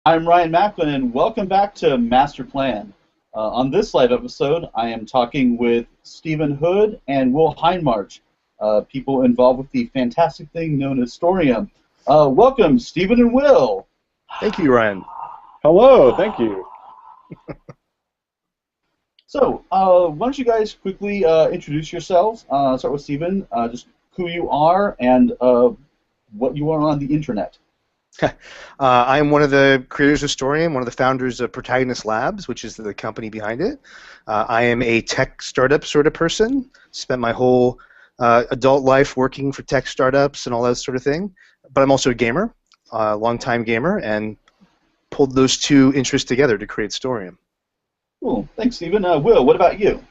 I'm Ryan Macklin, and welcome back to Master Plan. On this live episode, I am talking with Stephen Hood and Will Hindmarch, people involved with the fantastic thing known as Storium. Welcome, Stephen and Will. Thank you, Ryan. Hello, thank you. So, why don't you guys quickly introduce yourselves? Start with Stephen, just who you are and what you are on the internet. I am one of the creators of Storium, one of the founders of Protagonist Labs, which is the company behind it. I am a tech startup sort of person. Spent my whole adult life working for tech startups and all that sort of thing. But I'm also a gamer, a long-time gamer, and pulled those two interests together to create Storium. Cool. Thanks, Stephen. Will, what about you?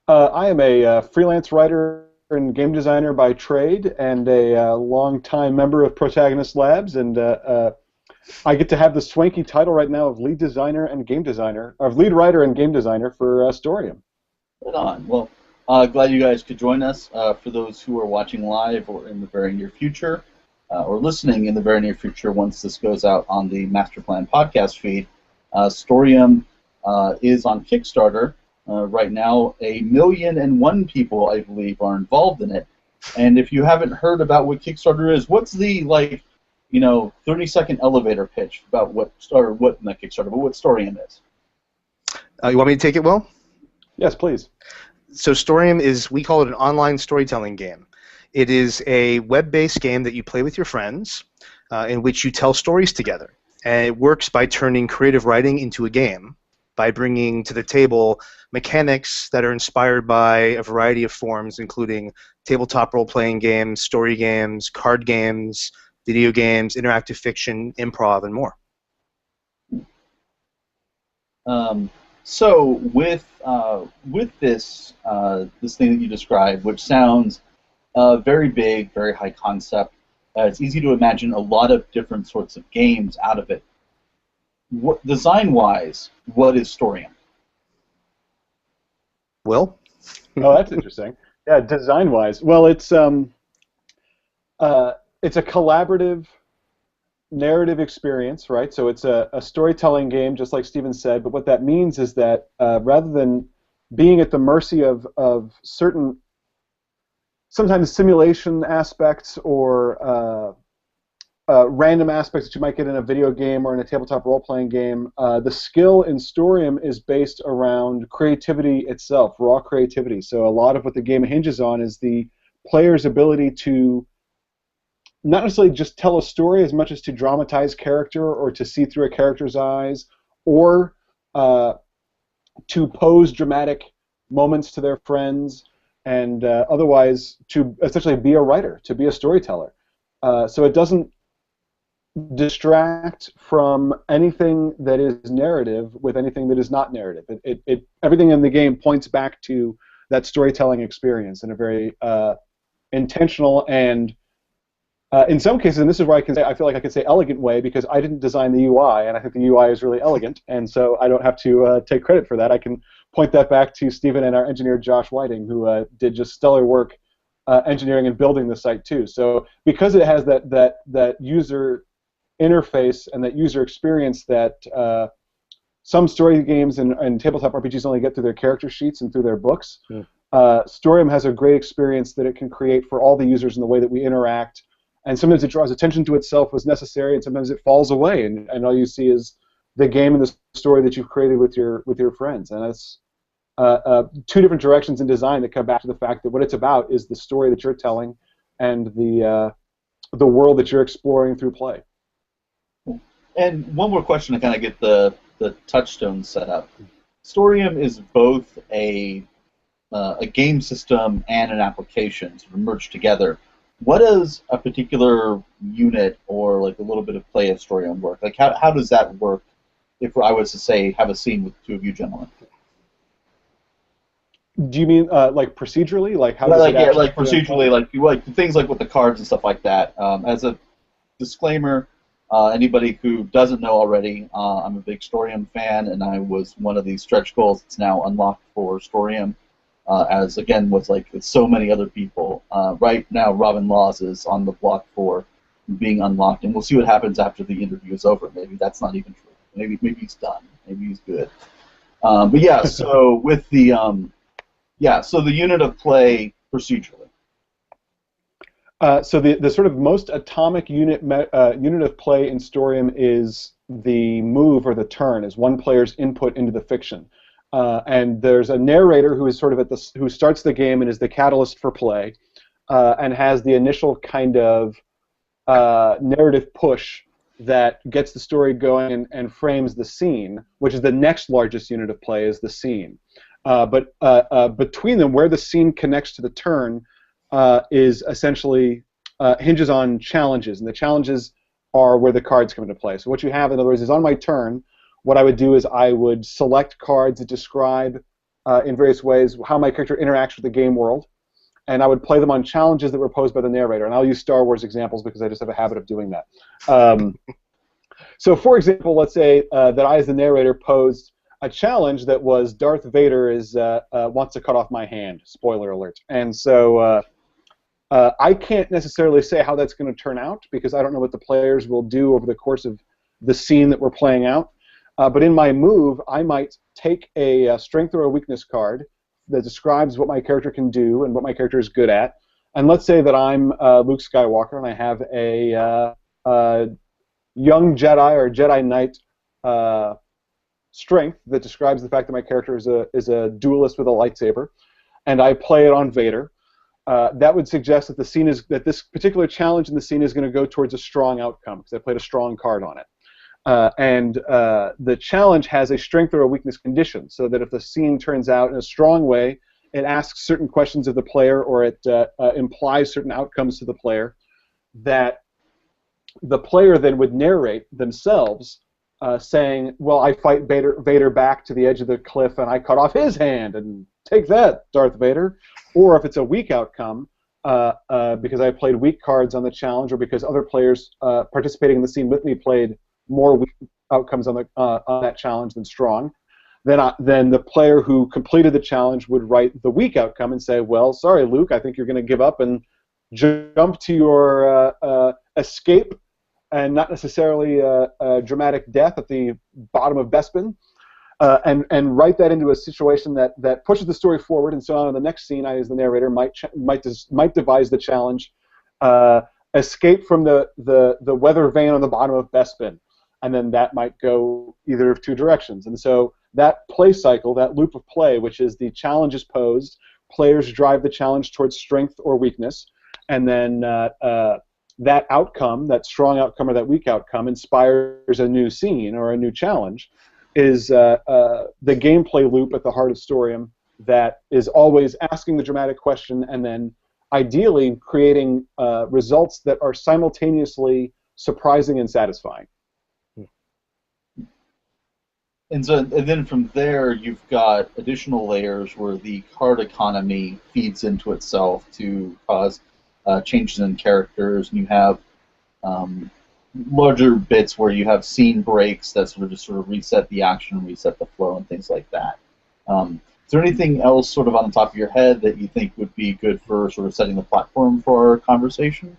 I am a freelance writer and game designer by trade, and a long-time member of Protagonist Labs, and I get to have the swanky title right now of lead designer and game designer, of lead writer and game designer for Storium. Right on. Well, glad you guys could join us. For those who are watching live or in the very near future, or listening in the very near future once this goes out on the Master Plan podcast feed, Storium is on Kickstarter. Right now, 1,000,001 people, I believe, are involved in it. And if you haven't heard about what Kickstarter is, what's the 30-second elevator pitch about not Kickstarter, but what Storium is? You want me to take it, Will? Yes, please. So Storium is, we call it an online storytelling game. It is a web-based game that you play with your friends in which you tell stories together. And it works by turning creative writing into a game, by bringing to the table mechanics that are inspired by a variety of forms, including tabletop role-playing games, story games, card games, video games, interactive fiction, improv, and more. So with this this thing that you described, which sounds very big, very high concept, it's easy to imagine a lot of different sorts of games out of it. Design-wise, what is Storium? Will? Oh, that's interesting. Yeah, design-wise, well, it's a collaborative narrative experience, right? So it's a storytelling game, just like Stephen said. But what that means is that rather than being at the mercy of certain, sometimes simulation aspects or random aspects that you might get in a video game or in a tabletop role-playing game, the skill in Storium is based around creativity itself, raw creativity. So a lot of what the game hinges on is the player's ability to not necessarily just tell a story as much as to dramatize character or to see through a character's eyes or to pose dramatic moments to their friends and otherwise to essentially be a writer, to be a storyteller. So it doesn't distract from anything that is narrative with anything that is not narrative. Everything in the game points back to that storytelling experience in a very intentional and, in some cases, and this is where I feel like I can say elegant way, because I didn't design the UI, and I think the UI is really elegant, and so I don't have to take credit for that. I can point that back to Stephen and our engineer Josh Whiting, who did just stellar work engineering and building the site too. So because it has that user interface and that user experience that some story games and tabletop RPGs only get through their character sheets and through their books, Storium has a great experience that it can create for all the users in the way that we interact. And sometimes it draws attention to itself as necessary, and sometimes it falls away, and all you see is the game and the story that you've created with your friends. And that's two different directions in design that come back to the fact that what it's about is the story that you're telling and the world that you're exploring through play. And one more question to kind of get the touchstone set up. Storium is both a game system and an application sort of merged together. What does a particular unit or like a little bit of play of Storium work? Like how does that work if I was to say have a scene with the two of you gentlemen? Do you mean like procedurally? Like how does it actually like procedurally, like things like with the cards and stuff like that. As a disclaimer, anybody who doesn't know already, I'm a big Storium fan, and I was one of these stretch goals that's now unlocked for Storium. As again, with so many other people. Right now, Robin Laws is on the block for being unlocked, and we'll see what happens after the interview is over. Maybe that's not even true. Maybe he's done. Maybe he's good. But yeah, so with the so the unit of play procedurally. So the sort of most atomic unit of play in Storium is the move or the turn, is one player's input into the fiction. And there's a narrator who is sort of who starts the game and is the catalyst for play, and has the initial kind of narrative push that gets the story going and frames the scene, which is the next largest unit of play, is the scene. But between them, where the scene connects to the turn, is essentially hinges on challenges, and the challenges are where the cards come into play. So what you have, in other words, is on my turn, what I would do is I would select cards that describe in various ways how my character interacts with the game world, and I would play them on challenges that were posed by the narrator. And I'll use Star Wars examples because I just have a habit of doing that. So for example, let's say that I, as the narrator, posed a challenge that was Darth Vader wants to cut off my hand. Spoiler alert. And so I can't necessarily say how that's going to turn out because I don't know what the players will do over the course of the scene that we're playing out. But in my move, I might take a strength or a weakness card that describes what my character can do and what my character is good at. And let's say that I'm Luke Skywalker and I have a young Jedi or Jedi Knight strength that describes the fact that my character is a duelist with a lightsaber, and I play it on Vader. That would suggest that this particular challenge in the scene is going to go towards a strong outcome because I played a strong card on it. And the challenge has a strength or a weakness condition, so that if the scene turns out in a strong way, it asks certain questions of the player, or it implies certain outcomes to the player, that the player then would narrate themselves, saying, well, I fight Vader back to the edge of the cliff and I cut off his hand, and take that, Darth Vader. Or if it's a weak outcome, because I played weak cards on the challenge, or because other players participating in the scene with me played more weak outcomes on that challenge than strong, then the player who completed the challenge would write the weak outcome and say, well, sorry, Luke, I think you're going to give up and jump to your escape, and not necessarily a dramatic death at the bottom of Bespin, and write that into a situation that pushes the story forward. And so on in the next scene, I, as the narrator, might devise the challenge, escape from the weather vane on the bottom of Bespin, and then that might go either of two directions. And so that play cycle, that loop of play, which is the challenge is posed, players drive the challenge towards strength or weakness, and then that outcome, that strong outcome or that weak outcome, inspires a new scene or a new challenge, is the gameplay loop at the heart of Storium that is always asking the dramatic question and then ideally creating results that are simultaneously surprising and satisfying. And then from there, you've got additional layers where the card economy feeds into itself to cause changes in characters, and you have larger bits where you have scene breaks that sort of reset the action, reset the flow, and things like that. Is there anything else sort of on the top of your head that you think would be good for sort of setting the platform for our conversation?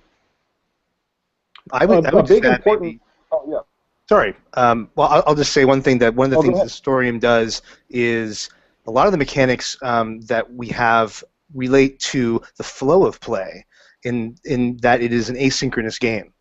I would big add important. maybe, Oh yeah. Sorry. Well, I'll just say one thing, that one of the things go that Storium does is a lot of the mechanics that we have relate to the flow of play in that it is an asynchronous game.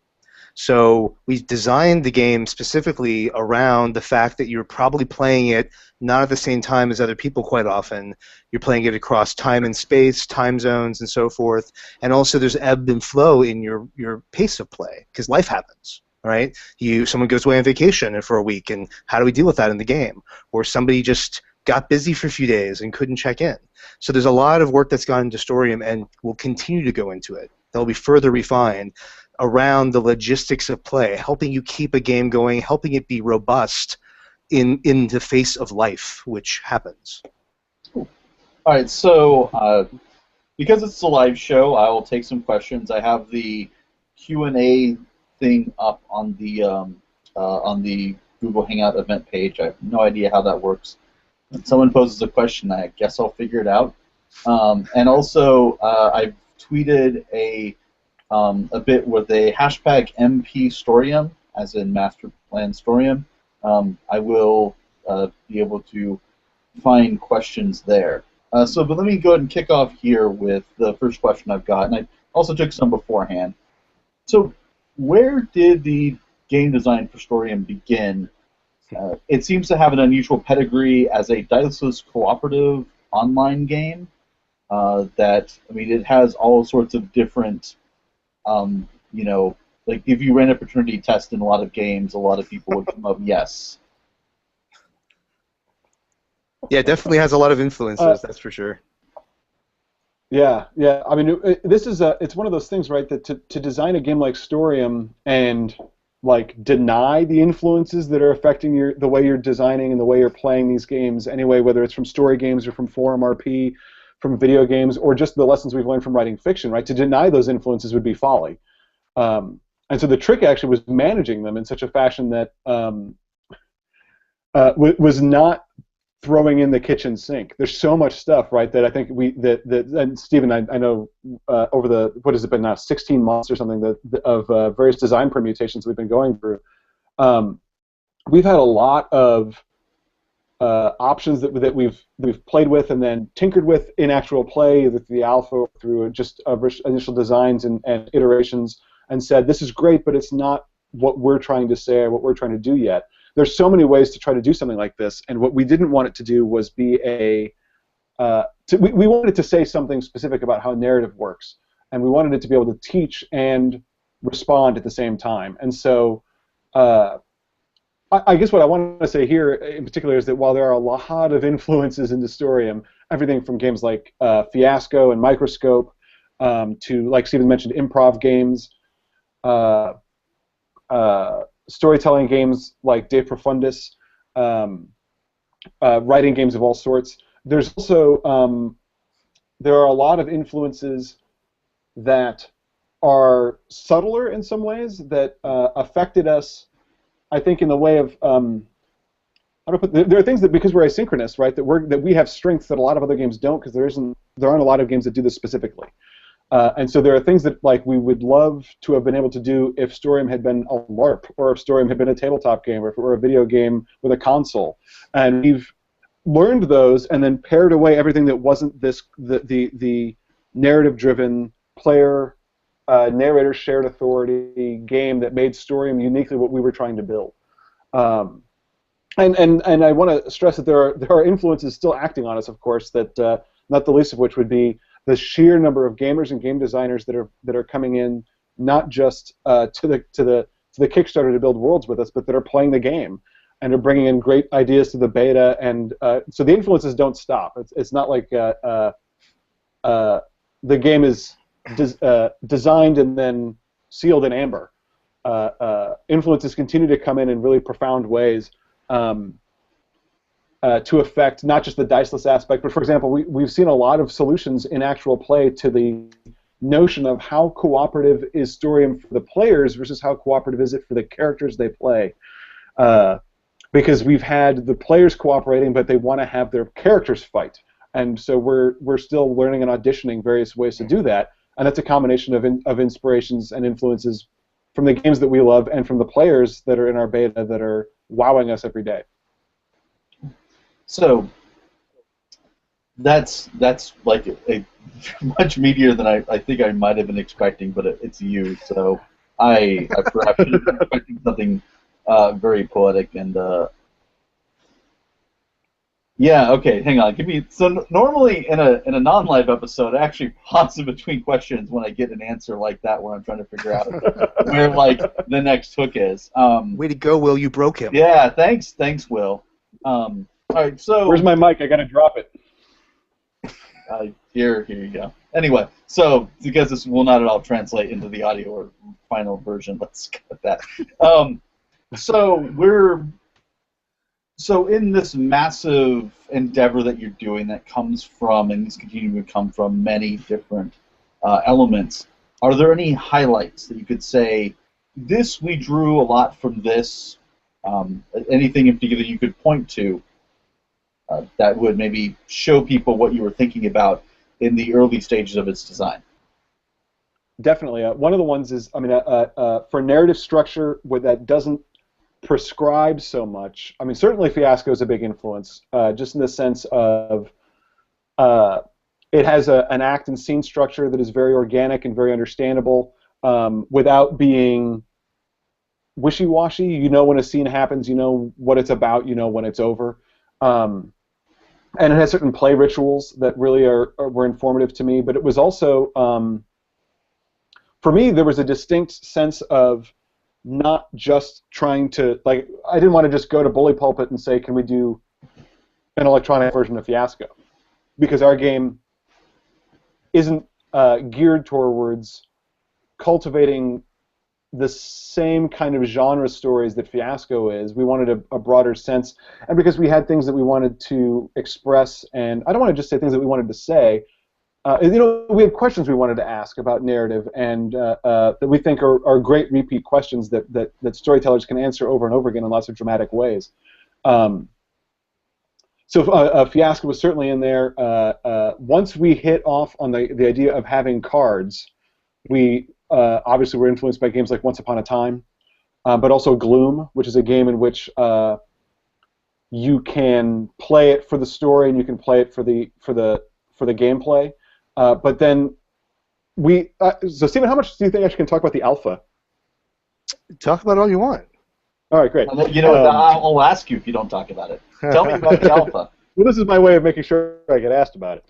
So we designed the game specifically around the fact that you're probably playing it not at the same time as other people quite often. You're playing it across time and space, time zones, and so forth. And also there's ebb and flow in your pace of play because life happens. Right? Someone goes away on vacation for a week, and how do we deal with that in the game? Or somebody just got busy for a few days and couldn't check in. So there's a lot of work that's gone into Storium and will continue to go into it. They'll be further refined around the logistics of play, helping you keep a game going, helping it be robust in the face of life, which happens. Cool. All right, so because it's a live show, I will take some questions. I have the Q&A thing up on the Google Hangout event page. I have no idea how that works. When someone poses a question, I guess I'll figure it out. And also, I've tweeted a a bit with a hashtag MP Storium, as in Master Plan Storium, I will be able to find questions there. But let me go ahead and kick off here with the first question I've got, and I also took some beforehand. So, where did the game design for Storium begin? It seems to have an unusual pedigree as a diceless cooperative online game. It has all sorts of different, like if you ran a fraternity test in a lot of games, a lot of people would come up, yes. Yeah, it definitely has a lot of influences, that's for sure. Yeah. I mean, it's one of those things, right? That to design a game like Storium and like deny the influences that are affecting the way you're designing and the way you're playing these games anyway, whether it's from story games or from forum RP, from video games, or just the lessons we've learned from writing fiction, right? To deny those influences would be folly. And so the trick actually was managing them in such a fashion that was not throwing in the kitchen sink. There's so much stuff, right, that I think and Stephen, I know over the, what has it been now, 16 months or something of various design permutations we've been going through, we've had a lot of options that we've played with and then tinkered with in actual play, with the alpha, through just initial designs and iterations, and said, this is great, but it's not what we're trying to say or what we're trying to do yet. There's so many ways to try to do something like this, and what we didn't want it to do was be we wanted it to say something specific about how narrative works, and we wanted it to be able to teach and respond at the same time. And so I guess what I want to say here in particular is that while there are a lot of influences in Storium, everything from games like Fiasco and Microscope to, like Stephen mentioned, improv games, storytelling games like De Profundis, writing games of all sorts. There's also there are a lot of influences that are subtler in some ways that affected us, I think, in the way of there are things that, because we're asynchronous, right, that we have strengths that a lot of other games don't, because there aren't a lot of games that do this specifically. And so there are things that, like, we would love to have been able to do if Storium had been a LARP, or if Storium had been a tabletop game, or if it were a video game with a console. And we've learned those and then pared away everything that wasn't the narrative-driven player, narrator shared authority game that made Storium uniquely what we were trying to build. And I want to stress that there are influences still acting on us, of course, that not the least of which would be the sheer number of gamers and game designers that are coming in, not just to the Kickstarter to build worlds with us, but that are playing the game and are bringing in great ideas to the beta. And so the influences don't stop. It's not like the game is designed and then sealed in amber. Influences continue to come in really profound ways. To affect not just the diceless aspect, but, for example, we've seen a lot of solutions in actual play to the notion of how cooperative is Storium for the players versus how cooperative is it for the characters they play. Because we've had the players cooperating, but they want to have their characters fight. And so we're still learning and auditioning various ways to do that, and that's a combination of inspirations and influences from the games that we love and from the players that are in our beta that are wowing us every day. So that's like a much meatier than I think I might have been expecting, but it's you, so I perhaps should have been expecting something very poetic and yeah. Okay, hang on. So normally in a non-live episode, I actually pause in between questions when I get an answer like that, where I'm trying to figure out where, like, the next hook is. Way to go, Will! You broke him. Yeah, thanks, Will. All right, so where's my mic? I gotta drop it. Here you go. Anyway, so because this will not at all translate into the audio or final version, let's cut that. So in this massive endeavor that you're doing, that comes from and is continuing to come from many different elements, are there any highlights that you could say, this we drew a lot from this? Anything in particular you could point to that would maybe show people what you were thinking about in the early stages of its design? Definitely. One of the ones is, I mean, for narrative structure that doesn't prescribe so much. I mean, certainly Fiasco is a big influence, just in the sense of uh, it has an act and scene structure that is very organic and very understandable, without being wishy-washy. You know when a scene happens, you know what it's about, you know when it's over. And it has certain play rituals that really were informative to me, but it was also, for me, there was a distinct sense of not just trying to, like, I didn't want to just go to Bully Pulpit and say, can we do an electronic version of Fiasco? Because our game isn't geared towards cultivating the same kind of genre stories that Fiasco is. We wanted a broader sense, and because we had things that we wanted to express, and I don't want to just say things that we wanted to say. We had questions we wanted to ask about narrative, and that we think are great repeat questions that storytellers can answer over and over again in lots of dramatic ways. So Fiasco was certainly in there. Once we hit off on the idea of having cards, we obviously were influenced by games like Once Upon a Time, but also Gloom, which is a game in which you can play it for the story and you can play it for the gameplay. But then so Stephen, how much do you think I can talk about the alpha? Talk about all you want. All right, great. You know, I'll ask you if you don't talk about it. Tell me about the alpha. Well, this is my way of making sure I get asked about it.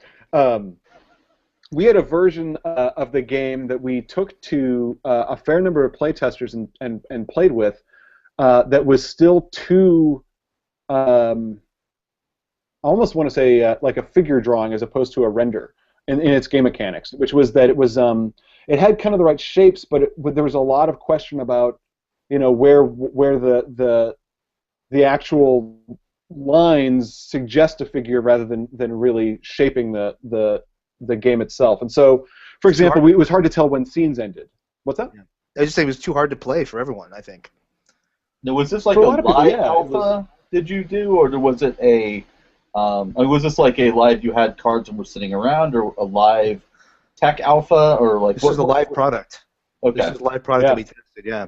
We had a version of the game that we took to a fair number of playtesters and played with that was still too, I almost want to say like a figure drawing as opposed to a render in its game mechanics, which was that it was it had kind of the right shapes, but there was a lot of question about, you know, where the actual lines suggest a figure rather than really shaping the game itself. And so, for example, it was hard to tell when scenes ended. What's that? Yeah. I just say it was too hard to play for everyone, I think. Now, was this like a live alpha did you do, or was it was this like a live, you had cards and were sitting around, or a live tech alpha, or like... This was a live product. Okay. This was a live product that we tested, yeah.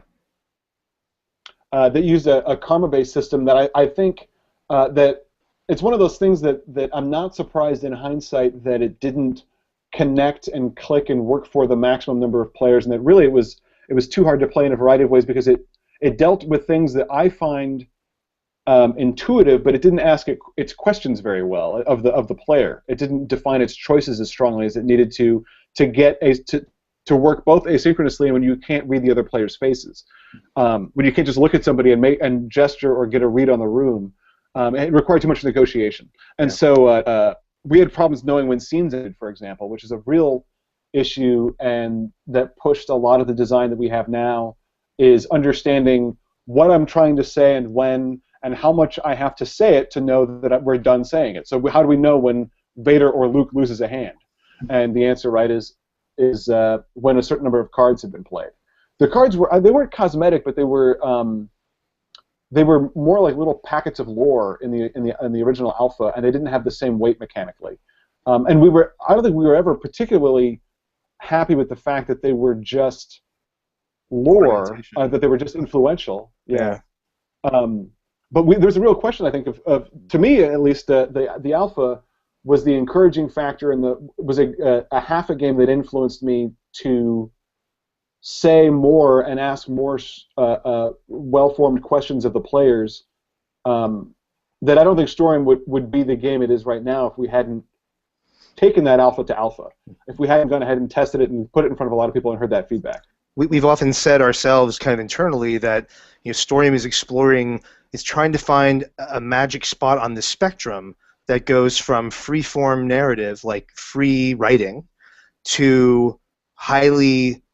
That used a karma-based system that I think that it's one of those things that I'm not surprised in hindsight that it didn't connect and click and work for the maximum number of players, and that really it was too hard to play in a variety of ways because it dealt with things that I find intuitive, but it didn't ask its questions very well of the player. It didn't define its choices as strongly as it needed to work both asynchronously and when you can't read the other player's faces. When you can't just look at somebody and gesture or get a read on the room. It required too much negotiation. And so we had problems knowing when scenes ended, for example, which is a real issue, and that pushed a lot of the design that we have now is understanding what I'm trying to say and when, and how much I have to say it to know that we're done saying it. So how do we know when Vader or Luke loses a hand? And the answer, right, is when a certain number of cards have been played. The cards they weren't cosmetic, but they were more like little packets of lore in the original alpha, and they didn't have the same weight mechanically. And I don't think we were ever particularly happy with the fact that they were just lore, that they were just influential. Yeah. But there's a real question, I think, of to me at least, the alpha was the encouraging factor, and was a half a game that influenced me to say more and ask more well-formed questions of the players, that I don't think Storium would be the game it is right now if we hadn't taken that alpha to alpha, if we hadn't gone ahead and tested it and put it in front of a lot of people and heard that feedback. We've often said ourselves kind of internally that, you know, Storium is trying to find a magic spot on the spectrum that goes from free-form narrative, like free writing, to highly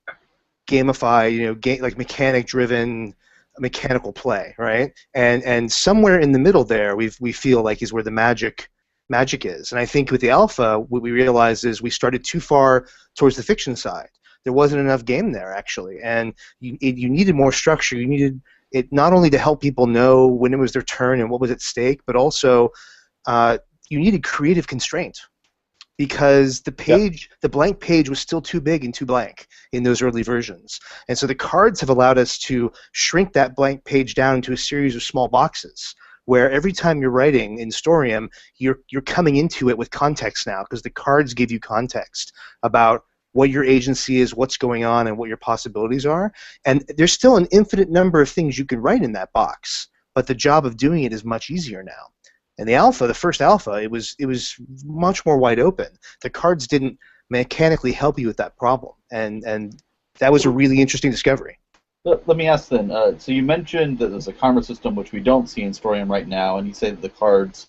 gamified, like mechanic-driven, mechanical play, right? And somewhere in the middle there, we feel like is where the magic is. And I think with the alpha, what we realized is we started too far towards the fiction side. There wasn't enough game there, actually, and you needed more structure. You needed it not only to help people know when it was their turn and what was at stake, but also you needed creative constraint. because the blank page was still too big and too blank in those early versions. And so the cards have allowed us to shrink that blank page down into a series of small boxes, where every time you're writing in Storium, you're coming into it with context now, because the cards give you context about what your agency is, what's going on, and what your possibilities are. And there's still an infinite number of things you can write in that box, but the job of doing it is much easier now. And the first alpha, it was much more wide open. The cards didn't mechanically help you with that problem, and that was a really interesting discovery. Let me ask then. So you mentioned that there's a karma system which we don't see in Storium right now, and you say that the cards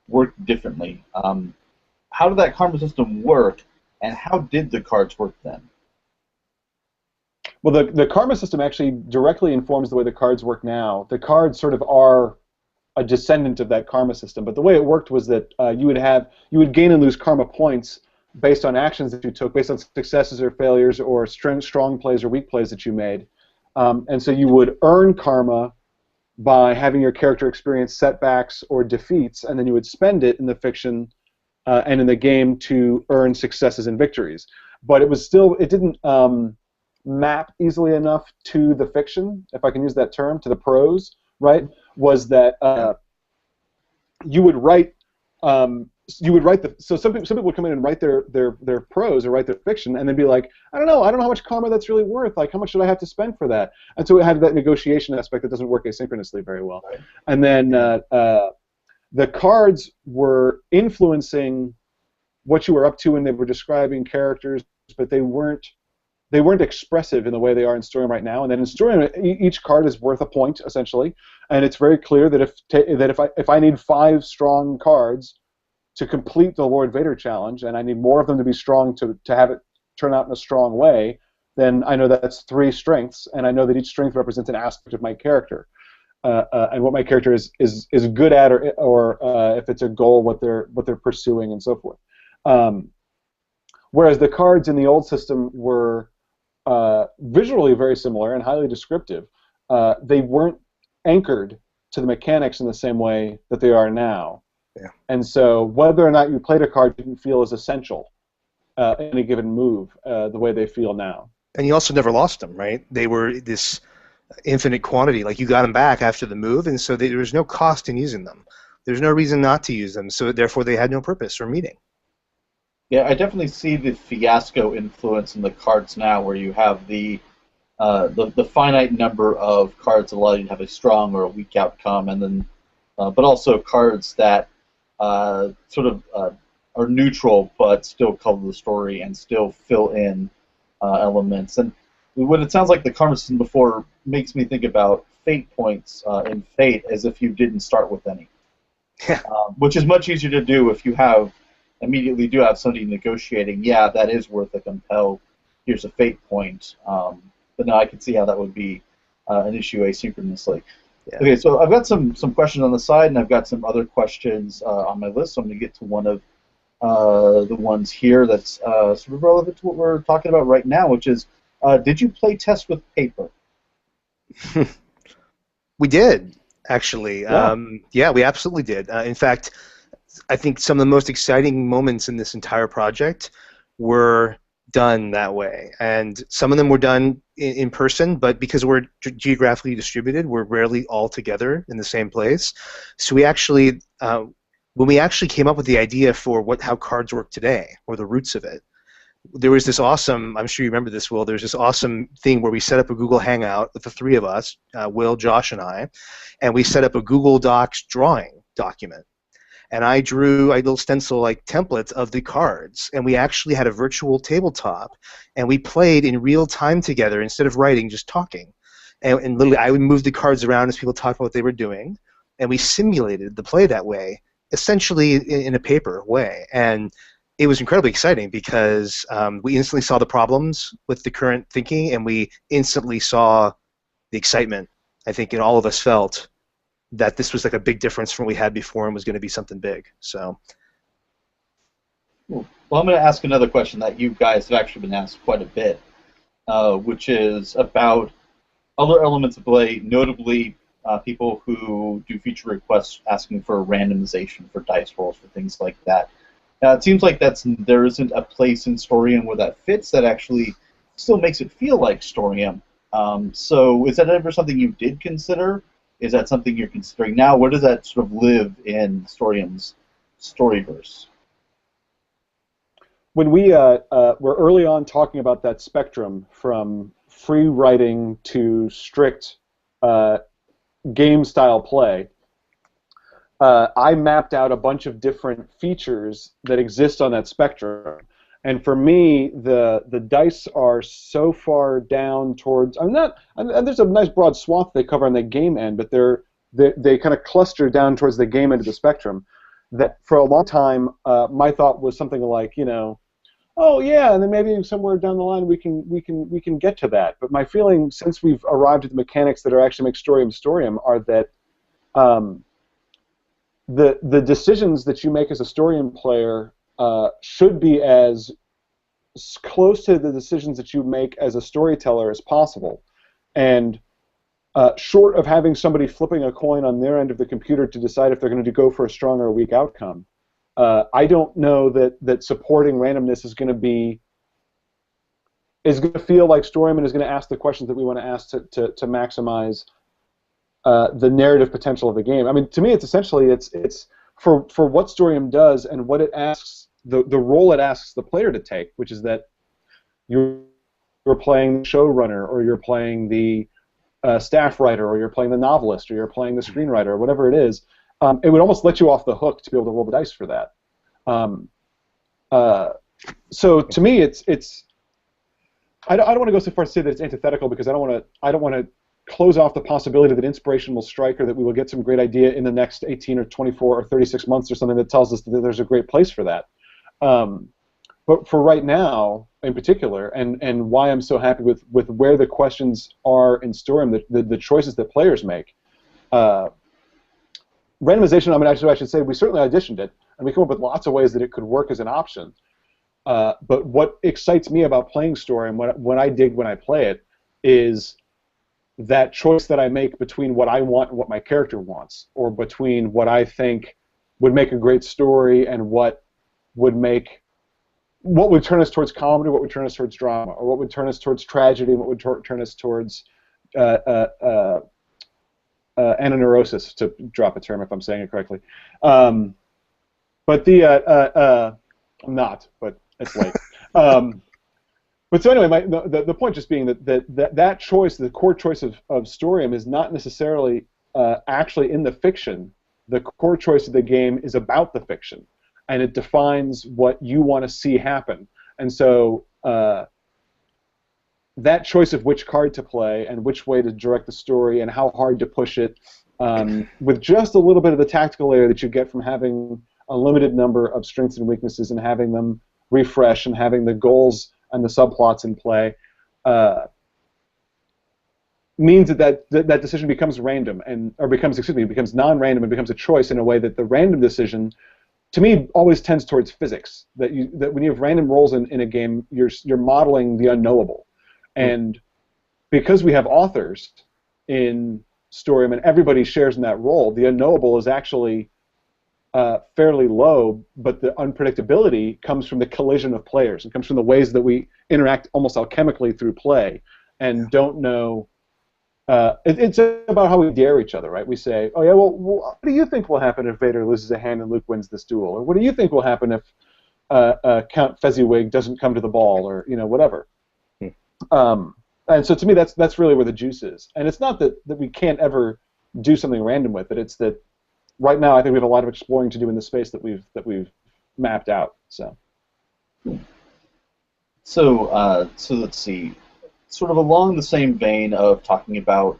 work differently. How did that karma system work, and how did the cards work then? Well, the karma system actually directly informs the way the cards work now. The cards sort of are a descendant of that karma system, but the way it worked was that you would gain and lose karma points based on actions that you took, based on successes or failures or strong plays or weak plays that you made. And so you would earn karma by having your character experience setbacks or defeats, and then you would spend it in the fiction and in the game to earn successes and victories. But it didn't map easily enough to the fiction, if I can use that term, to the prose, right? Was that you would write so some people would come in and write their prose or write their fiction and then be like, I don't know how much karma that's really worth, like how much should I have to spend for that? And so it had that negotiation aspect that doesn't work asynchronously very well. Right. And then the cards were influencing what you were up to when they were describing characters, but they weren't expressive in the way they are in Storium right now. And then in Storium, each card is worth a point essentially, and it's very clear that if I need 5 strong cards to complete the Lord Vader challenge, and I need more of them to be strong to have it turn out in a strong way, then I know that's 3 strengths, and I know that each strength represents an aspect of my character, and what my character is good at, or if it's a goal, what they're pursuing, and so forth. Whereas the cards in the old system were visually very similar and highly descriptive, they weren't anchored to the mechanics in the same way that they are now. Yeah. And so whether or not you played a card didn't feel as essential in any given move the way they feel now. And you also never lost them, right? They were this infinite quantity. Like, you got them back after the move, and so there was no cost in using them. There's no reason not to use them, so therefore they had no purpose or meaning. Yeah, I definitely see the fiasco influence in the cards now, where you have the finite number of cards that allow you to have a strong or a weak outcome, and then but also cards that sort of are neutral but still color the story and still fill in elements. And what it sounds like the karma system before makes me think about fate points in Fate as if you didn't start with any, which is much easier to do if you immediately do have somebody negotiating. Yeah, that is worth a compel. Here's a fate point. But now I can see how that would be an issue asynchronously. Yeah. Okay, so I've got some questions on the side, and I've got some other questions on my list. So I'm going to get to one of the ones here that's sort of relevant to what we're talking about right now, which is, did you play test with paper? We did, actually. Yeah, we absolutely did. In fact, I think some of the most exciting moments in this entire project were done that way, and some of them were done in person, but because we're geographically distributed, we're rarely all together in the same place. So we actually, when we actually came up with the idea for how cards work today, or the roots of it, there was this awesome, I'm sure you remember this, Will, there's this awesome thing where we set up a Google Hangout with the 3 of us, Will, Josh, and I, and we set up a Google Docs drawing document. And I drew a little stencil-like templates of the cards, and we actually had a virtual tabletop, and we played in real time together instead of writing, just talking. And literally, I would move the cards around as people talked about what they were doing, and we simulated the play that way, essentially in a paper way. And it was incredibly exciting because we instantly saw the problems with the current thinking, and we instantly saw the excitement, I think, all of us felt that this was like a big difference from what we had before and was going to be something big. So, well, I'm going to ask another question that you guys have actually been asked quite a bit, which is about other elements of play, notably people who do feature requests asking for randomization for dice rolls, for things like that. It seems like there isn't a place in Storium where that fits that actually still makes it feel like Storium. So is that ever something you did consider? Is that something you're considering now? Where does that sort of live in Storium's storyverse? When we were early on talking about that spectrum from free writing to strict game style play, I mapped out a bunch of different features that exist on that spectrum. And for me, the dice are so far down towards. There's a nice broad swath they cover on the game end, but they kind of cluster down towards the game end of the spectrum. That for a long time, my thought was something like, oh yeah, and then maybe somewhere down the line we can get to that. But my feeling, since we've arrived at the mechanics that are actually make Storium are that the decisions that you make as a Storium player should be as close to the decisions that you make as a storyteller as possible. And short of having somebody flipping a coin on their end of the computer to decide if they're going to go for a strong or a weak outcome, I don't know that supporting randomness is going to feel like Storium and is going to ask the questions that we want to ask to maximize the narrative potential of the game. I mean, to me, it's essentially it's for what Storium does and what it asks, the role it asks the player to take, which is that you're playing the showrunner, or you're playing the staff writer, or you're playing the novelist, or you're playing the screenwriter, or whatever it is. It would almost let you off the hook to be able to roll the dice for that. So to me, it's I don't want to go so far as to say that it's antithetical, because I don't want to close off the possibility that inspiration will strike, or that we will get some great idea in the next 18 or 24 or 36 months or something that tells us that there's a great place for that. But for right now, in particular, and why I'm so happy with where the questions are in Storium, the choices that players make. Randomization, I should say, we certainly auditioned it, and we come up with lots of ways that it could work as an option. But what excites me about playing Storium, when I play it, is that choice that I make between what I want and what my character wants, or between what I think would make a great story and what would turn us towards comedy, what would turn us towards drama, or what would turn us towards tragedy, and what would turn us towards ananeurosis, to drop a term if I'm saying it correctly. But I'm not, but it's late. But so anyway, the point just being that choice, the core choice of Storium, is not necessarily actually in the fiction. The core choice of the game is about the fiction, and it defines what you want to see happen. And so that choice of which card to play and which way to direct the story and how hard to push it, with just a little bit of the tactical layer that you get from having a limited number of strengths and weaknesses and having them refresh and having the goals and the subplots in play, means that decision becomes random, becomes non-random and becomes a choice, in a way that the random decision, to me, always tends towards physics. That when you have random rolls in a game, you're modeling the unknowable, and because we have authors in Storium and everybody shares in that role, the unknowable is actually fairly low, but the unpredictability comes from the collision of players. It comes from the ways that we interact almost alchemically through play and don't know. It's about how we dare each other, right? We say, oh yeah, well, what do you think will happen if Vader loses a hand and Luke wins this duel? Or what do you think will happen if Count Fezziwig doesn't come to the ball, or whatever. And so to me, that's really where the juice is. And it's not that we can't ever do something random with it. It's that right now I think we have a lot of exploring to do in the space that we've mapped out. So let's see. Sort of along the same vein of talking about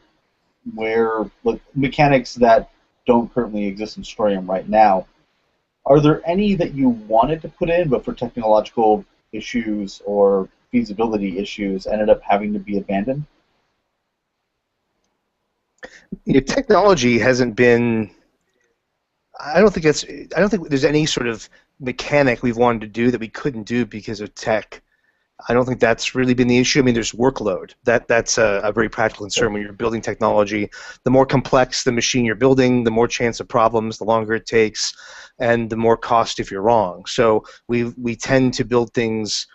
mechanics that don't currently exist in Storium right now, are there any that you wanted to put in, but for technological issues or feasibility issues ended up having to be abandoned? Technology hasn't been. I don't think there's any sort of mechanic we've wanted to do that we couldn't do because of tech. I don't think that's really been the issue. I mean, there's workload. That's a very practical concern when you're building technology. The more complex the machine you're building, the more chance of problems, the longer it takes, and the more cost if you're wrong. So we tend to build things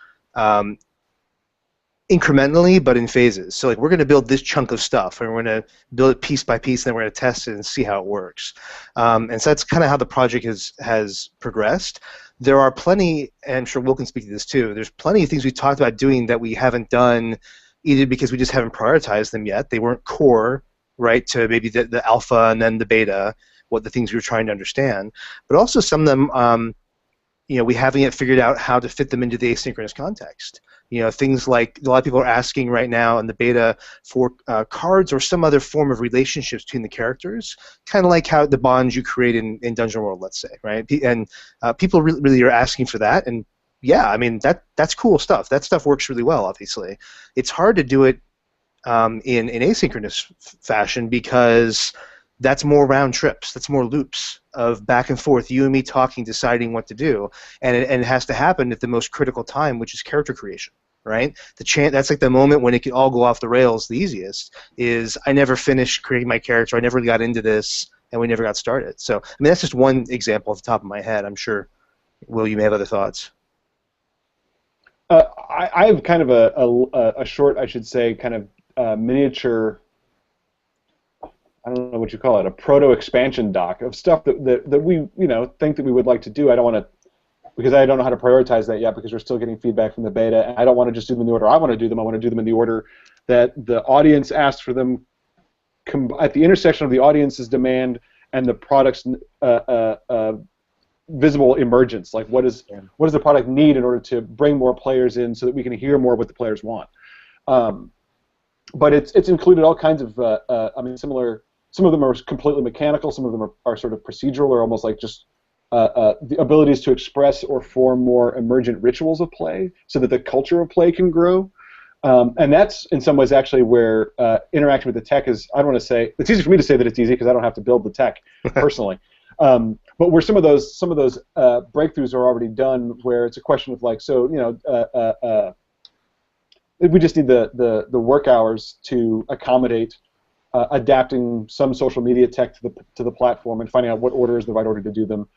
incrementally, but in phases. So like we're going to build this chunk of stuff, and we're going to build it piece by piece, and then we're going to test it and see how it works. And so that's kind of how the project has progressed. There are plenty, and I'm sure Will can speak to this too, there's plenty of things we talked about doing that we haven't done either because we just haven't prioritized them yet. They weren't core, right, to maybe the alpha and then the beta, what the things we were trying to understand. But also some of them, we haven't yet figured out how to fit them into the asynchronous context. Things like a lot of people are asking right now in the beta for cards or some other form of relationships between the characters, kind of like how the bonds you create in Dungeon World, let's say, right? And people really are asking for that, and yeah, I mean that's cool stuff. That stuff works really well, obviously. It's hard to do it in asynchronous fashion because that's more round trips. That's more loops of back and forth, you and me talking, deciding what to do, and it has to happen at the most critical time, which is character creation, right? That's like the moment when it can all go off the rails the easiest. Is I never finished creating my character, I never really got into this, and we never got started. So I mean that's just one example off the top of my head. I'm sure, Will, you may have other thoughts. I have kind of a short, I should say, kind of miniature. I don't know what you call it, a proto-expansion doc of stuff that we think that we would like to do. I don't want to, because I don't know how to prioritize that yet because we're still getting feedback from the beta, and I don't want to just do them in the order I want to do them. I want to do them in the order that the audience asked for them, at the intersection of the audience's demand and the product's visible emergence. Like what does the product need in order to bring more players in so that we can hear more what the players want. But it's included all kinds of, similar. Some of them are completely mechanical. Some of them are sort of procedural, or almost like just the abilities to express or form more emergent rituals of play, so that the culture of play can grow. And that's in some ways actually where interaction with the tech is. I don't want to say it's easy for me to say that it's easy because I don't have to build the tech personally. But where some of those breakthroughs are already done, where it's a question of like, we just need the work hours to accommodate adapting some social media tech to the platform and finding out what order is the right order to do them.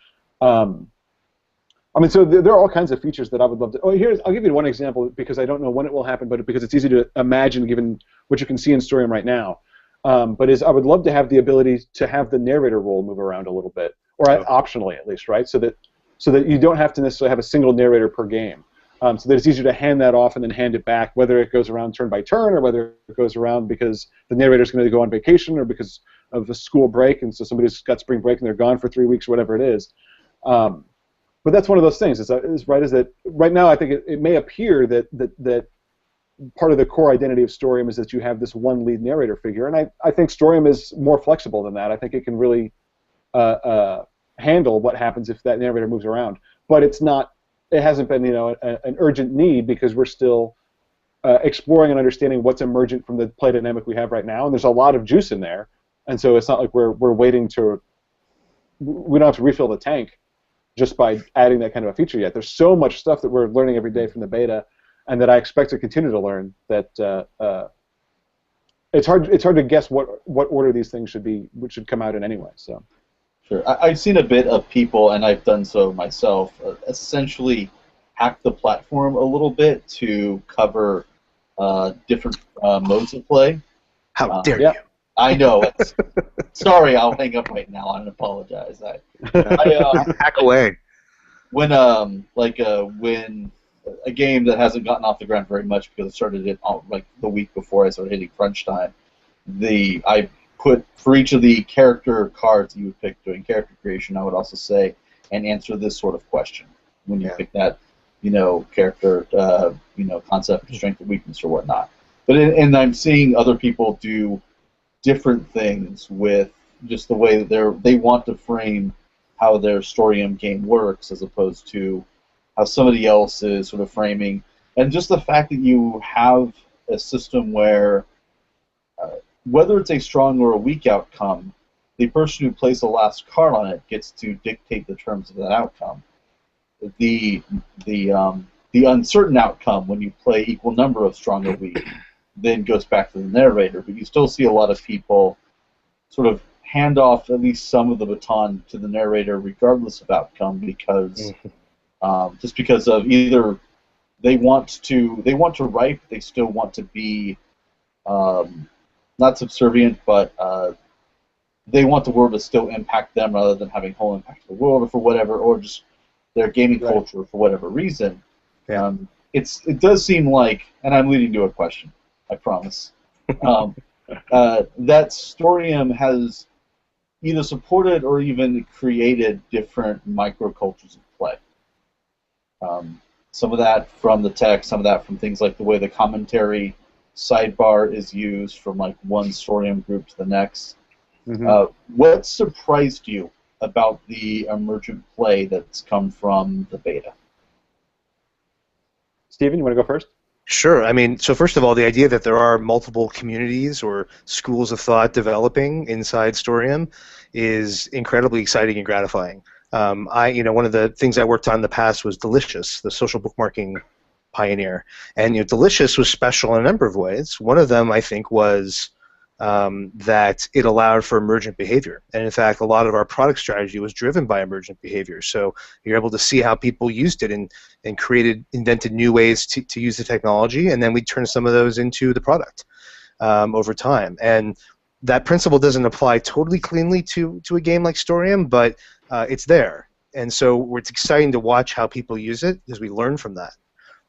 So there are all kinds of features that I would love to. I'll give you one example because I don't know when it will happen, but because it's easy to imagine given what you can see in Storium right now. I would love to have the ability to have the narrator role move around a little bit, or optionally at least, right? So that you don't have to necessarily have a single narrator per game. So that it's easier to hand that off and then hand it back, whether it goes around turn by turn or whether it goes around because the narrator's going to go on vacation or because of a school break, and so somebody's got spring break and they're gone for 3 weeks or whatever it is. But that's one of those things. Is that right now I think it may appear that part of the core identity of Storium is that you have this one lead narrator figure, and I think Storium is more flexible than that. I think it can really handle what happens if that narrator moves around, but it's not. It hasn't been, an urgent need because we're still exploring and understanding what's emergent from the play dynamic we have right now, and there's a lot of juice in there, and so it's not like we're waiting we don't have to refill the tank just by adding that kind of a feature yet. There's so much stuff that we're learning every day from the beta, and that I expect to continue to learn. That it's hard to guess what order these things should come out in anyway. So. Sure. I've seen a bit of people, and I've done so myself, essentially hack the platform a little bit to cover different modes of play. How dare you? I know. Sorry, I'll hang up right now and apologize. Hack away. When when a game that hasn't gotten off the ground very much because I started it like the week before I started hitting crunch time, I put for each of the character cards you would pick during character creation, I would also say and answer this sort of question when you pick that, character, concept, strength, or weakness, or whatnot. But and I'm seeing other people do different things with just the way that they want to frame how their Storium game works, as opposed to how somebody else is sort of framing, and just the fact that you have a system where whether it's a strong or a weak outcome, the person who plays the last card on it gets to dictate the terms of that outcome. The the uncertain outcome when you play equal number of strong or weak then goes back to the narrator. But you still see a lot of people sort of hand off at least some of the baton to the narrator regardless of outcome, because just because of either they want to write, but they still want to be not subservient, but they want the world to still impact them rather than having whole impact of the world, or for whatever, or just their gaming culture for whatever reason. Yeah. It does seem like, and I'm leading to a question, I promise, that Storium has either supported or even created different microcultures of play. Some of that from the text, some of that from things like the way the commentary sidebar is used from like one Storium group to the next. What surprised you about the emergent play that's come from the beta? Steven, you want to go first? Sure. I mean, so first of all, the idea that there are multiple communities or schools of thought developing inside Storium is incredibly exciting and gratifying. One of the things I worked on in the past was Delicious, the social bookmarking pioneer, and Delicious was special in a number of ways. One of them, I think, was that it allowed for emergent behavior, and in fact, a lot of our product strategy was driven by emergent behavior. So you're able to see how people used it and invented new ways to use the technology, and then we turned some of those into the product over time. And that principle doesn't apply totally cleanly to a game like Storium, but it's there. And so it's exciting to watch how people use it because we learn from that.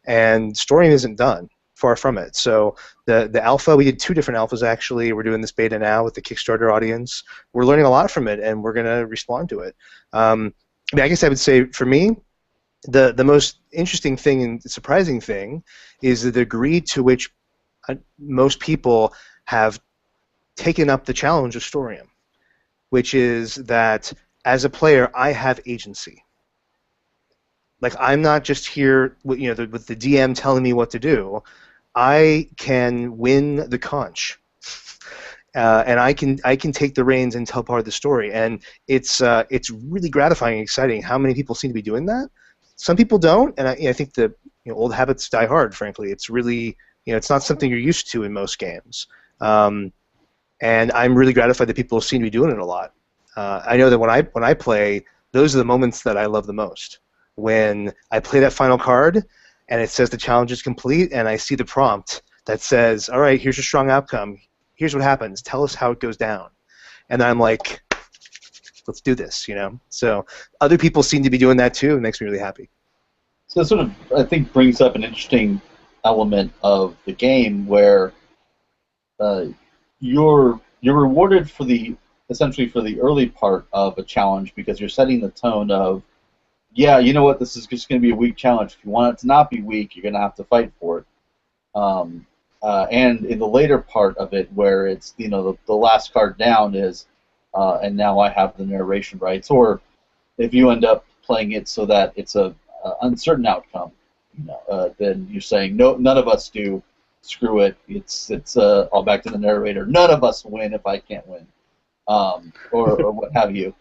And Storium isn't done. Far from it. So the alpha, we did 2 different alphas actually. We're doing this beta now with the Kickstarter audience. We're learning a lot from it, and we're going to respond to it. I guess I would say for me, the most interesting thing and surprising thing is the degree to which most people have taken up the challenge of Storium, which is that as a player, I have agency. Like, I'm not just here with the DM telling me what to do. I can win the conch, and I can take the reins and tell part of the story. And it's really gratifying and exciting how many people seem to be doing that. Some people don't, and I think the old habits die hard. Frankly, it's really it's not something you're used to in most games. And I'm really gratified that people seem to be doing it a lot. I know that when I play, those are the moments that I love the most. When I play that final card, and it says the challenge is complete, and I see the prompt that says, all right, here's your strong outcome. Here's what happens. Tell us how it goes down. And I'm like, let's do this, So other people seem to be doing that too. It makes me really happy. So that sort of, I think, brings up an interesting element of the game where you're rewarded for essentially for the early part of a challenge because you're setting the tone of, yeah, you know what, this is just going to be a weak challenge. If you want it to not be weak, you're going to have to fight for it. And in the later part of it, where it's the last card down is, and now I have the narration rights. Or if you end up playing it so that it's a uncertain outcome, then you're saying no, none of us do. Screw it. It's all back to the narrator. None of us win if I can't win, or what have you.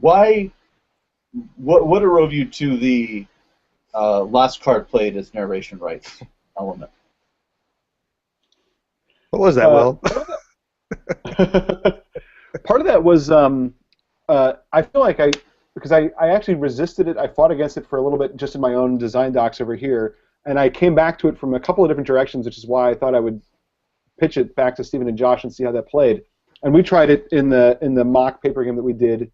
Why? What drove you to the last card played as narration rights element? What was that, Will? Part of that was I feel like because I actually resisted it. I fought against it for a little bit just in my own design docs over here, and I came back to it from a couple of different directions, which is why I thought I would pitch it back to Stephen and Josh and see how that played. And we tried it in the mock paper game that we did.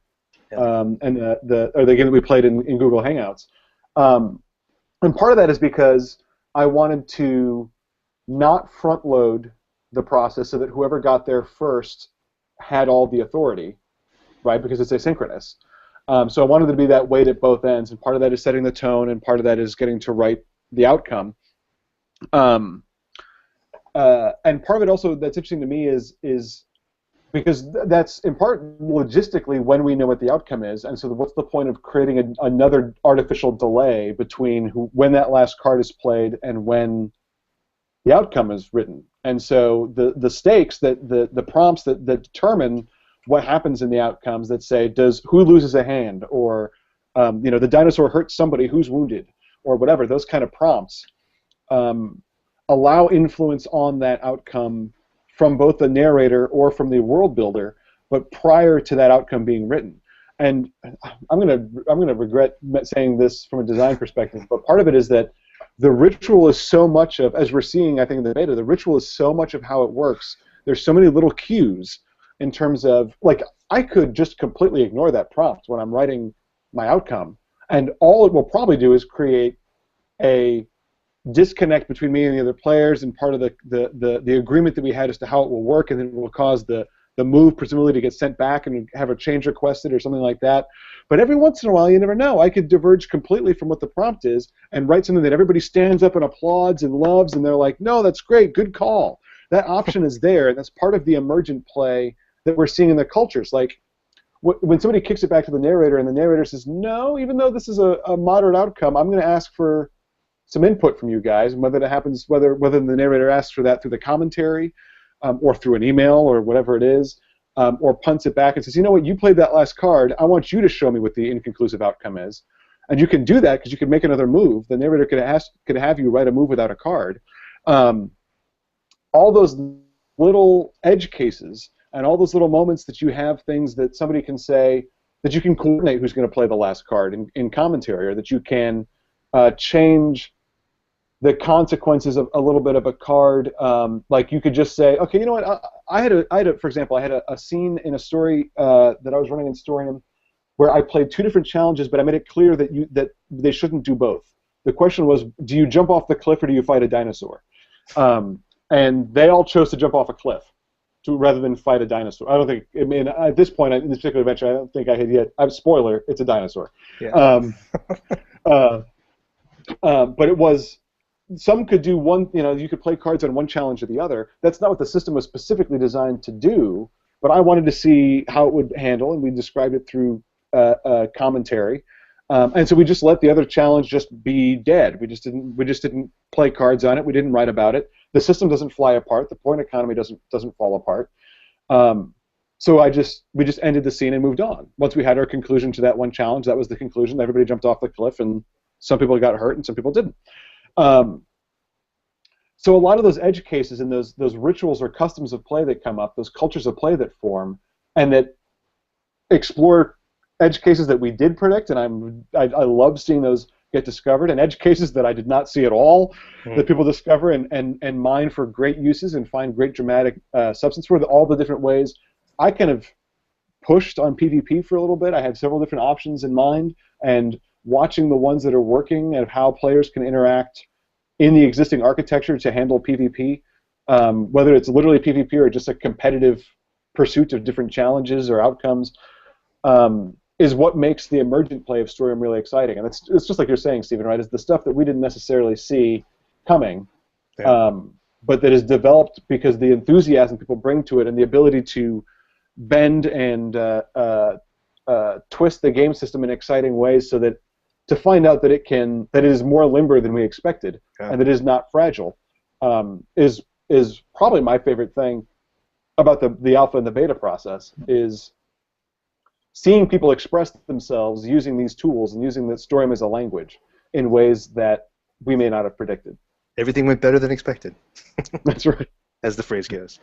And the game that we played in Google Hangouts. And part of that is because I wanted to not front load the process so that whoever got there first had all the authority, right? Because it's asynchronous. So I wanted to be that weight at both ends, and part of that is setting the tone, and part of that is getting to write the outcome. And part of it also that's interesting to me is because that's in part logistically when we know what the outcome is, and so what's the point of creating another artificial delay between when that last card is played and when the outcome is written? And so the stakes, the prompts that determine what happens in the outcomes that say who loses a hand, or the dinosaur hurts somebody, who's wounded, or whatever, those kind of prompts allow influence on that outcome from both the narrator or from the world builder, but prior to that outcome being written. And I'm gonna regret saying this from a design perspective, but part of it is that the ritual is so much of, as we're seeing, I think in the beta, the ritual is so much of how it works. There's so many little cues in terms of, like, I could just completely ignore that prompt when I'm writing my outcome, and all it will probably do is create a disconnect between me and the other players, and part of the agreement that we had as to how it will work, and then it will cause the move presumably to get sent back and have a change requested or something like that. But every once in a while, you never know. I could diverge completely from what the prompt is and write something that everybody stands up and applauds and loves, and they're like, no, that's great, good call. That option is there, and that's part of the emergent play that we're seeing in the cultures. Like, when somebody kicks it back to the narrator and the narrator says, no, even though this is a moderate outcome, I'm going to ask for some input from you guys, and whether that happens, whether the narrator asks for that through the commentary or through an email or whatever it is, or punts it back and says, you know what, you played that last card, I want you to show me what the inconclusive outcome is. And you can do that because you can make another move. The narrator could have you write a move without a card. All those little edge cases and all those little moments that you have things that somebody can say, that you can coordinate who's going to play the last card in commentary, or that you can change the consequences of a little bit of a card. Like, you could just say, okay, you know what, for example, I had a scene in a story that I was running in Storium where I played two different challenges, but I made it clear that they shouldn't do both. The question was, do you jump off the cliff or do you fight a dinosaur? And they all chose to jump off a cliff rather than fight a dinosaur. I don't think, I mean, at this point in this particular adventure, I don't think I had yet. Spoiler, it's a dinosaur. Yeah. But it was, some could do one, you could play cards on one challenge or the other. That's not what the system was specifically designed to do, but I wanted to see how it would handle, and we described it through commentary. And so we just let the other challenge just be dead. We just didn't play cards on it. We didn't write about it. The system doesn't fly apart. The point economy doesn't fall apart. So we just ended the scene and moved on. Once we had our conclusion to that one challenge, that was the conclusion. Everybody jumped off the cliff, and some people got hurt and some people didn't. So a lot of those edge cases and those rituals or customs of play that come up, those cultures of play that form, and that explore edge cases that we did predict, and I love seeing those get discovered, and edge cases that I did not see at all that people discover and mine for great uses and find great dramatic substance for, all the different ways. I kind of pushed on PvP for a little bit. I had several different options in mind, and watching the ones that are working and how players can interact in the existing architecture to handle PvP, whether it's literally PvP or just a competitive pursuit of different challenges or outcomes, is what makes the emergent play of Storium really exciting. And it's just like you're saying, Stephen, right? It's the stuff that we didn't necessarily see coming, but that is developed because the enthusiasm people bring to it and the ability to bend and twist the game system in exciting ways, so that to find out that it is more limber than we expected, and that it is not fragile, is probably my favorite thing about the alpha and the beta process, is seeing people express themselves using these tools and using the Storium as a language in ways that we may not have predicted. Everything went better than expected. That's right. As the phrase goes.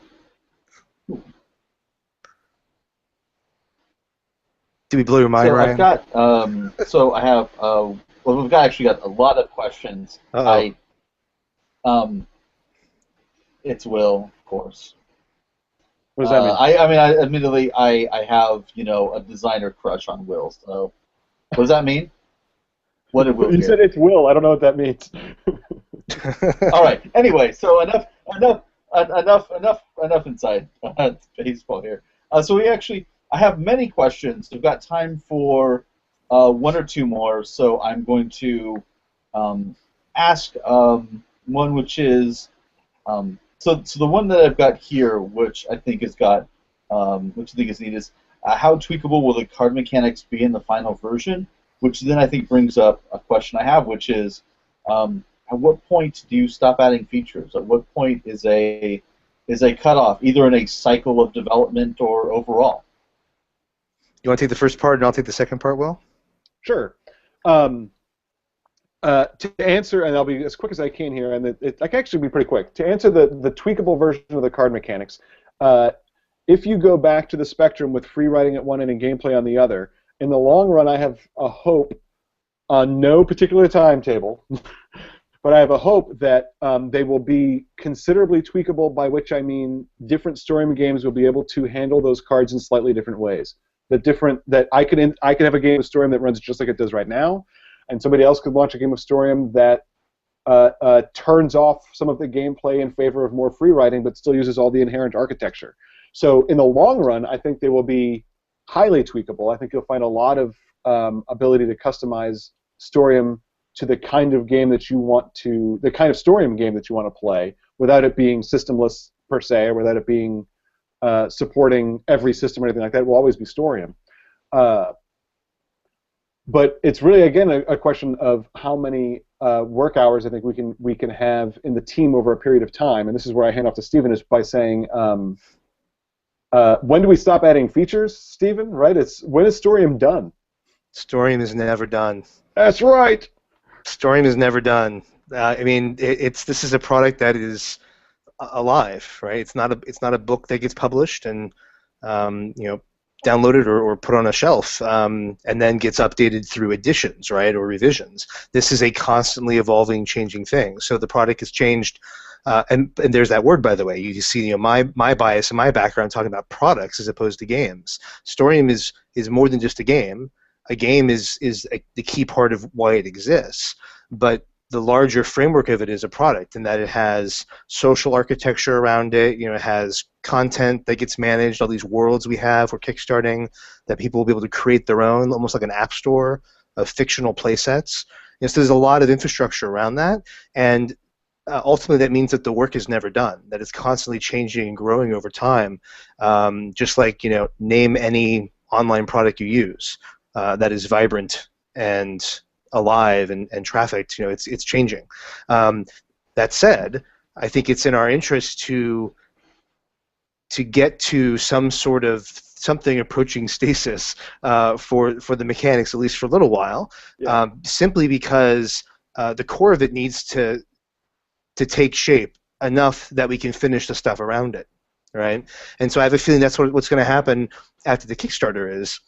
Did we blow your mind, Ryan? I've got, so I have, well, we've actually got a lot of questions. It's Will, of course. What does that mean? Admittedly, I have, a designer crush on Will. So, what does that mean? What did Will? You said it's Will. I don't know what that means. All right. Anyway, so enough inside baseball here. I have many questions. We've got time for one or two more, so I'm going to ask one, which is. So the one that I've got here, which I think has got, which I think is neat, is how tweakable will the card mechanics be in the final version? Which then I think brings up a question I have, which is, at what point do you stop adding features? At what point is a cutoff, either in a cycle of development or overall? You want to take the first part, and I'll take the second part, Will? Sure. To answer, and I'll be as quick as I can here, and I can actually be pretty quick. To answer the tweakable version of the card mechanics, if you go back to the spectrum with free writing at one end and gameplay on the other, in the long run, I have a hope on no particular timetable, but I have a hope that they will be considerably tweakable, by which I mean different Storium games will be able to handle those cards in slightly different ways. That I could have a game of Storium that runs just like it does right now, and somebody else could launch a game of Storium that turns off some of the gameplay in favor of more free writing, but still uses all the inherent architecture. So in the long run, I think they will be highly tweakable. I think you'll find a lot of ability to customize Storium to the kind of game that you want to, the kind of Storium game that you want to play, without it being systemless per se, or without it being supporting every system or anything like that. It will always be Storium. But it's really, again, a question of how many work hours I think we can have in the team over a period of time. And this is where I hand off to Stephen, is by saying, when do we stop adding features, Stephen? Right? When is Storium done? Storium is never done. That's right. Storium is never done. I mean, this is a product that is alive, right? It's not a book that gets published and downloaded or put on a shelf and then gets updated through editions, right, or revisions. This is a constantly evolving, changing thing. So the product has changed, and there's that word, by the way. You see, my bias and my background talking about products as opposed to games. Storium is more than just a game. A game is the key part of why it exists, but the larger framework of it is a product, in that it has social architecture around it. It has content that gets managed, all these worlds we have, we're kickstarting, that people will be able to create their own, almost like an app store of fictional play sets. So there's a lot of infrastructure around that, and ultimately that means that the work is never done, that it's constantly changing and growing over time, just like, name any online product you use that is vibrant and alive and trafficked. It's changing. That said, I think it's in our interest to get to some sort of something approaching stasis for the mechanics, at least for a little while, simply because the core of it needs to take shape enough that we can finish the stuff around it, right? And so I have a feeling that's what's going to happen after the Kickstarter is,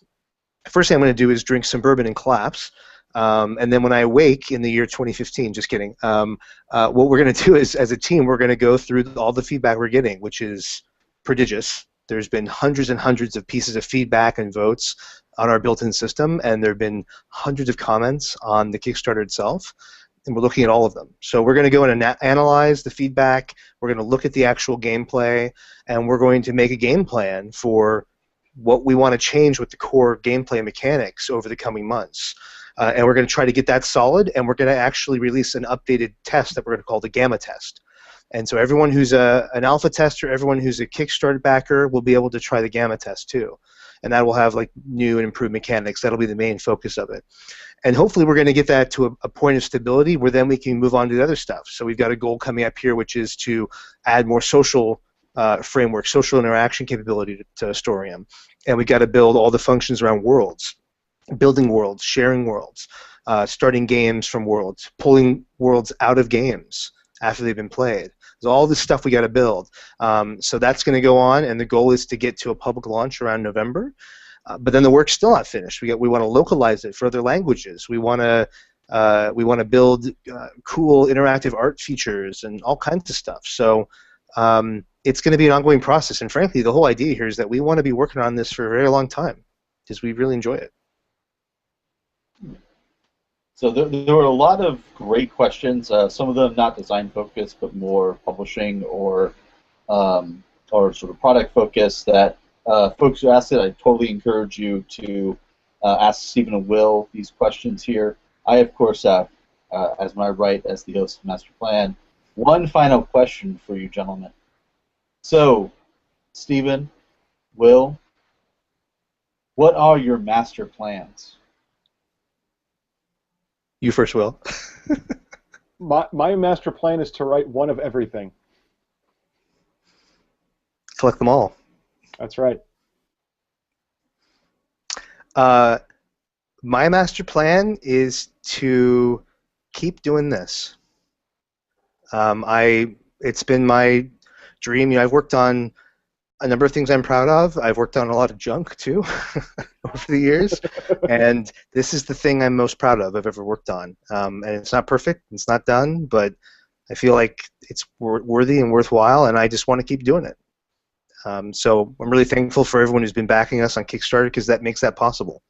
first thing I'm going to do is drink some bourbon and collapse. And then when I wake in the year 2015, just kidding, what we're going to do is, as a team, we're going to go through all the feedback we're getting, which is prodigious. There's been hundreds and hundreds of pieces of feedback and votes on our built-in system, and there have been hundreds of comments on the Kickstarter itself, and we're looking at all of them. So we're going to go in and analyze the feedback, we're going to look at the actual gameplay, and we're going to make a game plan for what we want to change with the core gameplay mechanics over the coming months. And we're going to try to get that solid, and we're going to actually release an updated test that we're going to call the Gamma test. And so everyone who's an alpha tester, everyone who's a Kickstarter backer will be able to try the Gamma test too. And that will have like new and improved mechanics. That'll be the main focus of it. And hopefully we're going to get that to a point of stability where then we can move on to the other stuff. So we've got a goal coming up here, which is to add more social framework, social interaction capability to Storium. And we've got to build all the functions around worlds, building worlds, sharing worlds, starting games from worlds, pulling worlds out of games after they've been played. There's all this stuff we got to build. So that's going to go on, and the goal is to get to a public launch around November. But then the work's still not finished. We want to localize it for other languages. We want to build cool interactive art features and all kinds of stuff. So it's going to be an ongoing process. And frankly, the whole idea here is that we want to be working on this for a very long time because we really enjoy it. So there were a lot of great questions. Some of them not design focused, but more publishing or sort of product focused. That folks who asked it, I totally encourage you to ask Stephen and Will these questions here. I, of course, as my right as the host of Master Plan, one final question for you, gentlemen. So, Stephen, Will, what are your master plans? You first, Will. My master plan is to write one of everything. Collect them all. That's right. My master plan is to keep doing this. It's been my dream. I've worked on a number of things I'm proud of. I've worked on a lot of junk too over the years, and this is the thing I'm most proud of I've ever worked on. And it's not perfect, it's not done, but I feel like it's worthy and worthwhile, and I just want to keep doing it. So I'm really thankful for everyone who's been backing us on Kickstarter, because that makes that possible.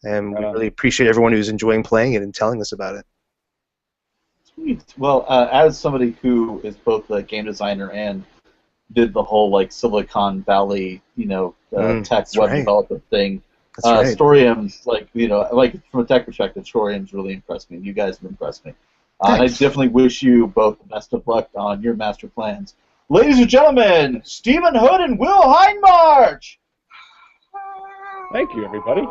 And we really appreciate everyone who's enjoying playing it and telling us about it. Sweet. Well, as somebody who is both a game designer and did the whole like Silicon Valley, tech web development thing, Right. Storium's like from a tech perspective, Storium's really impressed me. You guys have impressed me. And I definitely wish you both the best of luck on your master plans. Ladies and gentlemen, Stephen Hood and Will Hindmarch! Thank you, everybody.